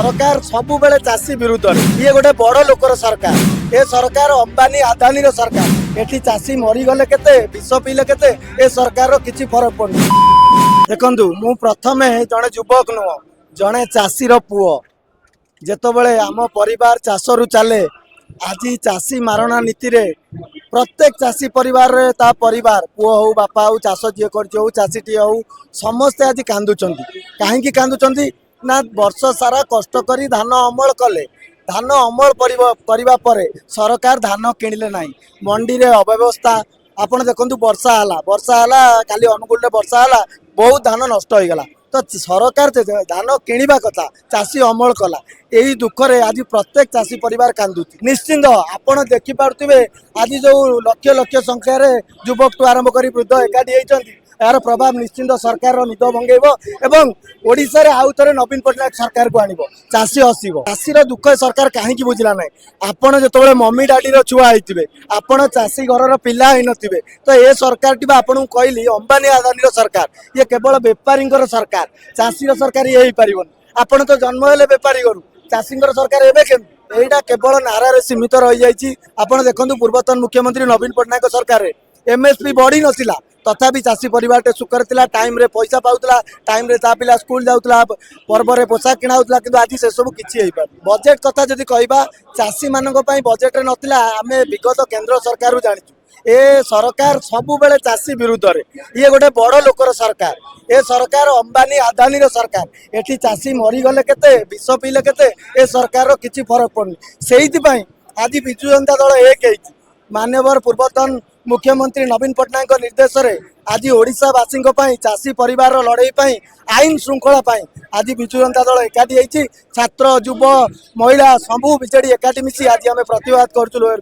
सरकार सबु बेले चाषी विरुद्ध ये गोटे बड़ लोकर सरकार ए सरकार अंबानी आदानी सरकार एठी चाषी मरीगले केते विष पीले केते ए सरकार किछि फरक पड़े देखंतु मु प्रथमे जड़े युवक नुह जड़े चाषीर पुओ जेतबेले आम परिवार चाषरु चले आज चाषी मारणा नीति रे प्रत्येक चाषी परिवार रे ता परिवार पुओ हो बापा हो चाष जी कर चाषीटी हो समस्ते आज कांदुचंती कहीं कांदुचंती ना वर्ष सारा कष्ट करी धान अमल कले धान अमल करबा परे सरकार धान किणिले नाही मंडी रे अव्यवस्था आपण देखंतु वर्षा हला काली अनुकूल रे वर्षा हला बहुत धान नष्ट हो गला तो सरकार धान किणवा कथा चाषी अमल कला यही दुख रे आज प्रत्येक चाषी परिवार कांदुची निश्चिंत आपण देखि पारुथिबे आज जो लक्ष लक्ष संख्या रे युवक टू आरंभ करी वृद्ध एकाठी होइचंती यार प्रभाव निश्चिंत सरकार निद भंगेब एवं ओडिशा रे आउ थे नवीन पट्टनायक सरकार को आनिब चाषी हसिब चाषीर दुख सरकार कहीं बुझला ना आपण जो मम्मी डाडी छुआ होते आपण चाषी घर पिला होई नथिबे तो ये सरकार टी आपन कहली अंबानी आदानी सरकार ये केवल बेपारी सरकार चाषीर सरकार ये हो पार आपण तो जन्म हेले बेपारी करू चाषी सरकार एबे केमती एटा केवल नारा सीमित रही जाइए आपण देखंतु पूर्वतन मुख्यमंत्री नवीन पट्टनायक सरकार एमएसपी बढ़ी नथिला तथापि चाषी परिवार सुखर थिला टाइम रे पैसा पाउतला टाइम रे ता पिला स्कूल जाउतला पर्व रे पोशाक किना होतला किंतु आज से सब किछि हेइ पार बजेट कथा जदि कहबा चाषी मानक पई बजेट रे नथिला आमे विगत केंद्र सरकार जानिछु ए सरकार सबु बेले चाषी विरुद्ध रे ये गोटे बड़ लोकर सरकार ए सरकार अंबानी आदानी सरकार एठी चाषी मरी गले केते विष पीले केते ए सरकार किछि फरक पड़नी सेहिति पई आज बिजु जनता दल एक हेछि मान्यवर पूर्वतन मुख्यमंत्री नवीन पट्टनायक निर्देश रे आज ओडिशावासी चाषी परिवार लड़ाई आईन श्रृंखला आज बिजु जनता दल एकाठी होती छात्र युव महिला सबू विजेडी एकाठी मिसी आज आम प्रतिवाद करूँ।